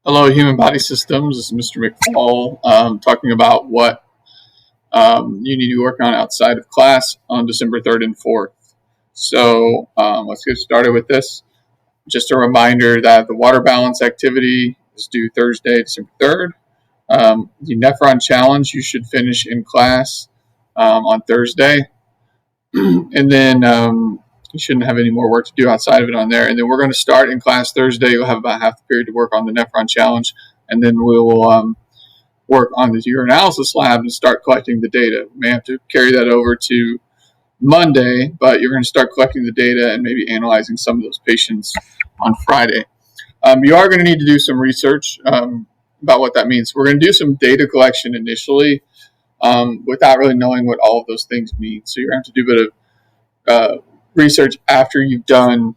Hello, Human Body Systems. This is Mr. McFall talking about what you need to work on outside of class on December 3rd and 4th. So let's get started with this. Just a reminder that the water balance activity is due Thursday, December 3rd. The Nephron Challenge you should finish in class on Thursday. And then you shouldn't have any more work to do outside of it on there. And then we're going to start in class Thursday. You'll have about half the period to work on the Nephron Challenge. And then we will work on the urinalysis lab and start collecting the data. We may have to carry that over to Monday, but you're going to start collecting the data and maybe analyzing some of those patients on Friday. You are going to need to do some research about what that means. We're going to do some data collection initially without really knowing what all of those things mean. So you're going to have to do a bit of research after you've done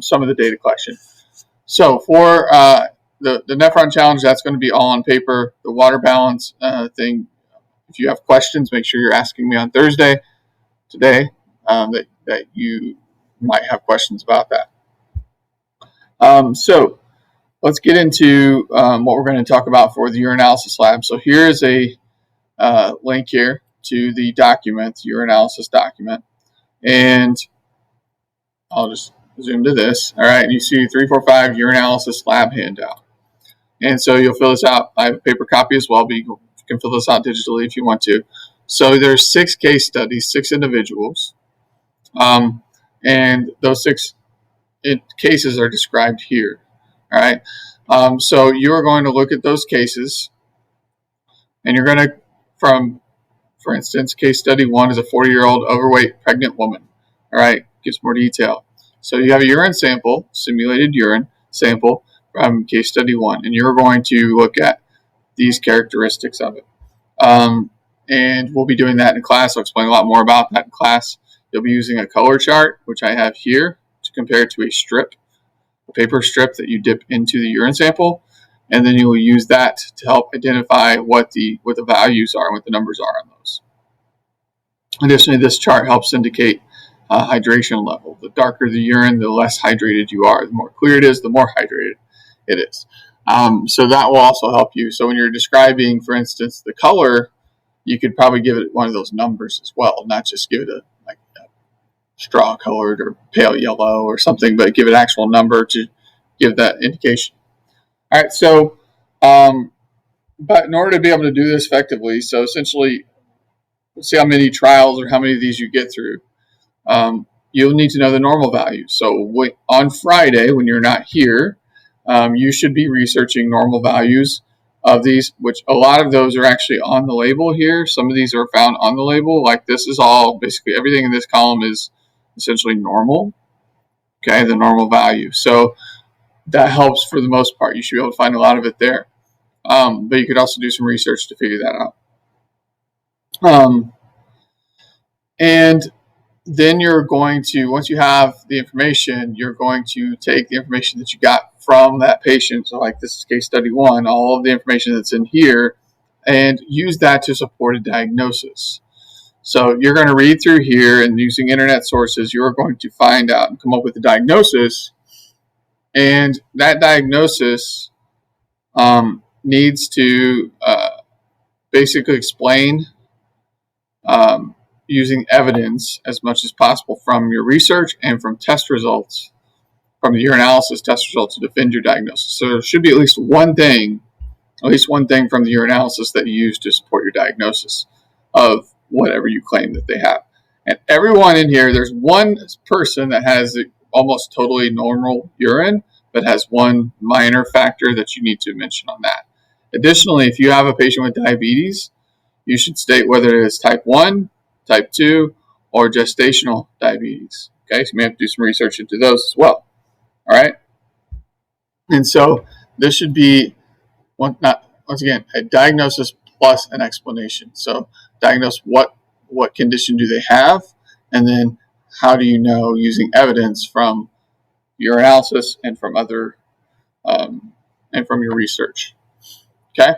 some of the data collection. So for the Nephron Challenge, that's going to be all on paper. The water balance thing, if you have questions, make sure you're asking me on Thursday, today, that you might have questions about that. So let's get into what we're going to talk about for the urinalysis lab. So here is a link here to the document, the urinalysis document. And I'll just zoom to this. All right, and you see 345 urinalysis lab handout. And so you'll fill this out. I have a paper copy as well, but you can fill this out digitally if you want to. So there's 6 case studies, 6 individuals. And those 6 cases are described here. All right. So you're going to look at those cases, and you're going to, for instance, case study 1 is a 40-year-old overweight pregnant woman. All right, gives more detail. So you have a urine sample, simulated urine sample from case study 1, and you're going to look at these characteristics of it. And we'll be doing that in class. I'll explain a lot more about that in class. You'll be using a color chart, which I have here, to compare to a paper strip that you dip into the urine sample, and then you will use that to help identify what the values are and what the numbers are on those. Additionally, this chart helps indicate hydration level. The darker the urine, the less hydrated you are. The more clear it is, the more hydrated it is. So that will also help you. So when you're describing, for instance, the color, you could probably give it one of those numbers as well, not just give it a straw colored or pale yellow or something, but give it an actual number to give that indication. All right, so but in order to be able to do this effectively, so essentially, see how many trials or how many of these you get through. You'll need to know the normal values. So on Friday, when you're not here, you should be researching normal values of these, which a lot of those are actually on the label here. Some of these are found on the label. Like this is all, basically everything in this column is essentially normal. Okay, the normal value. So that helps for the most part. You should be able to find a lot of it there. But you could also do some research to figure that out. And then you're going to, once you have the information, you're going to take the information that you got from that patient. So like this is case study 1, all of the information that's in here, and use that to support a diagnosis. So you're going to read through here, and using internet sources, you're going to find out and come up with a diagnosis. And that diagnosis needs to basically explain using evidence as much as possible from your research and from test results, from the urinalysis test results, to defend your diagnosis. So there should be at least one thing from the urinalysis that you use to support your diagnosis of whatever you claim that they have. And everyone in here, there's one person that has almost totally normal urine, but has one minor factor that you need to mention on that. Additionally, if you have a patient with diabetes, you should state whether it is type 1, type 2, or gestational diabetes. Okay, so you may have to do some research into those as well. All right, and so this should be once again a diagnosis plus an explanation. So diagnose what condition do they have, and then how do you know using evidence from your analysis and from other and from your research. Okay.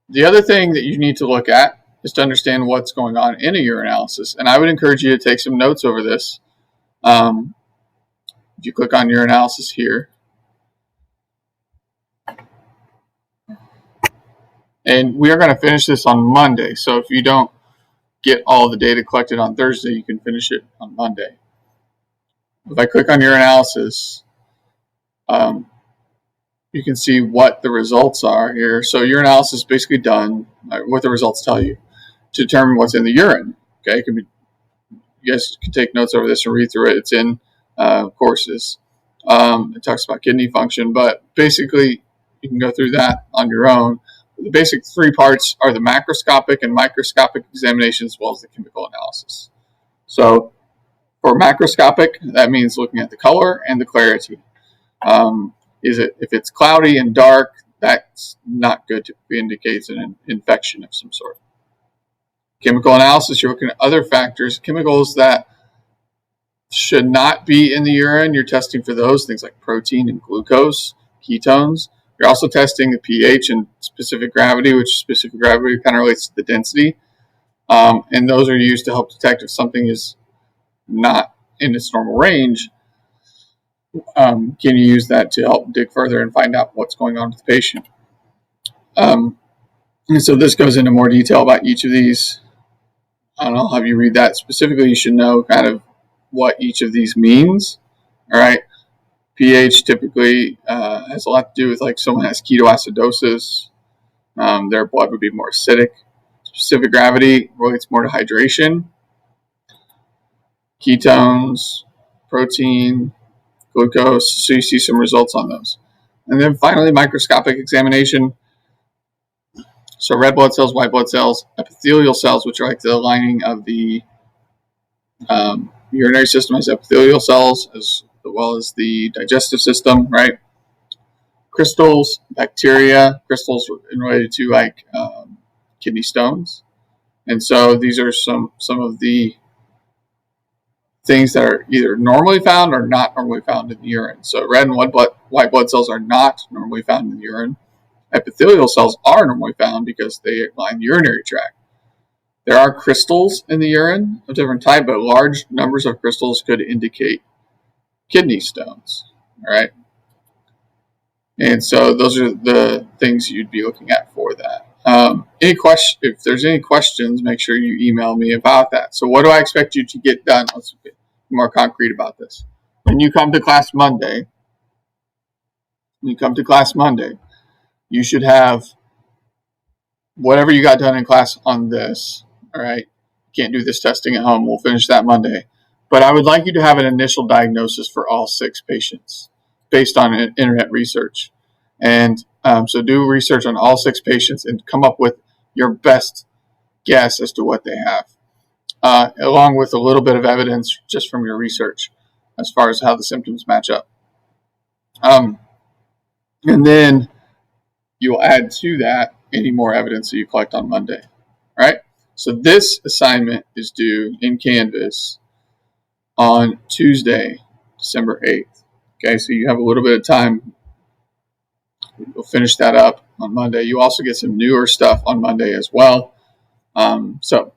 The other thing that you need to look at is to understand what's going on in a urinalysis. And I would encourage you to take some notes over this. If you click on urinalysis here, And we are going to finish this on Monday. So if you don't get all the data collected on Thursday, you can finish it on Monday. If I click on your analysis, you can see what the results are here. So your analysis is basically done, what the results tell you, to determine what's in the urine. Okay, it can be, you guys can take notes over this and read through it. It's in courses. It talks about kidney function, but basically you can go through that on your own. The basic three parts are the macroscopic and microscopic examination, as well as the chemical analysis. So for macroscopic, that means looking at the color and the clarity. If it's cloudy and dark, that's not good. It indicates an infection of some sort. Chemical analysis, you're looking at other factors, chemicals that should not be in the urine. You're testing for those things like protein and glucose, ketones. You're also testing the pH and specific gravity, which specific gravity kind of relates to the density. And those are used to help detect if something is not in its normal range. Can you use that to help dig further and find out what's going on with the patient? And so this goes into more detail about each of these. I'll have you read that. Specifically, you should know kind of what each of these means. All right. pH typically has a lot to do with, like, someone has ketoacidosis, their blood would be more acidic. Specific gravity relates more to hydration. Ketones, protein, glucose, so you see some results on those. And then finally, microscopic examination. So red blood cells, white blood cells, epithelial cells, which are like the lining of the urinary system, has epithelial cells, as well as the digestive system, right? Crystals, bacteria, crystals related to, like, kidney stones. And so these are some of the things that are either normally found or not normally found in the urine. So red and white blood cells are not normally found in the urine. Epithelial cells are normally found because they line the urinary tract. There are crystals in the urine of different type, but large numbers of crystals could indicate kidney stones. All right. And so those are the things you'd be looking at for that. If there's any questions, make sure you email me about that. So what do I expect you to get done? Let's be more concrete about this. When you come to class Monday, you should have whatever you got done in class on this. All right. You can't do this testing at home. We'll finish that Monday. But I would like you to have an initial diagnosis for all 6 patients based on internet research. And so do research on all 6 patients and come up with your best guess as to what they have, along with a little bit of evidence just from your research as far as how the symptoms match up. And then you'll add to that any more evidence that you collect on Monday. All right? So this assignment is due in Canvas on Tuesday, December 8th. Okay, so you have a little bit of time. We'll finish that up on Monday. You also get some newer stuff on Monday as well. So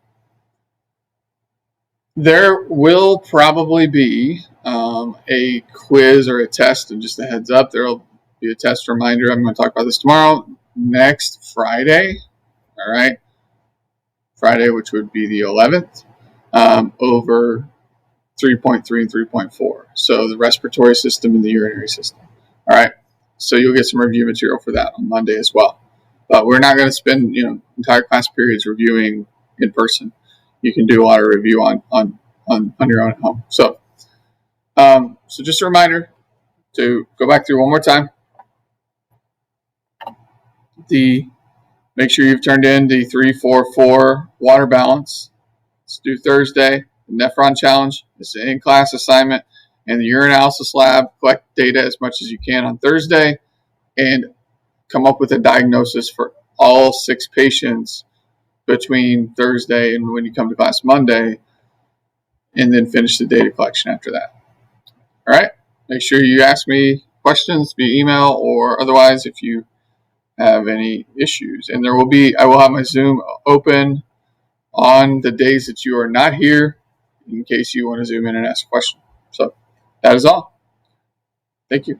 there will probably be a quiz or a test, and just a heads up, there will be a test reminder. I'm going to talk about this tomorrow. Next Friday, all right? Friday, which would be the 11th, over 3.3 and 3.4. So the respiratory system and the urinary system. All right. So you'll get some review material for that on Monday as well. But we're not going to spend entire class periods reviewing in person. You can do a lot of review on your own at home. So so just a reminder to go back through one more time. Make sure you've turned in the 3-4-4 water balance. Let's do Thursday. The nephron challenge is an in-class assignment, and the urinalysis lab. Collect data as much as you can on Thursday and come up with a diagnosis for all 6 patients between Thursday and when you come to class Monday, and then finish the data collection after that. All right. Make sure you ask me questions via email or otherwise if you have any issues. And I will have my Zoom open on the days that you are not here in case you want to Zoom in and ask a question. So that is all. Thank you.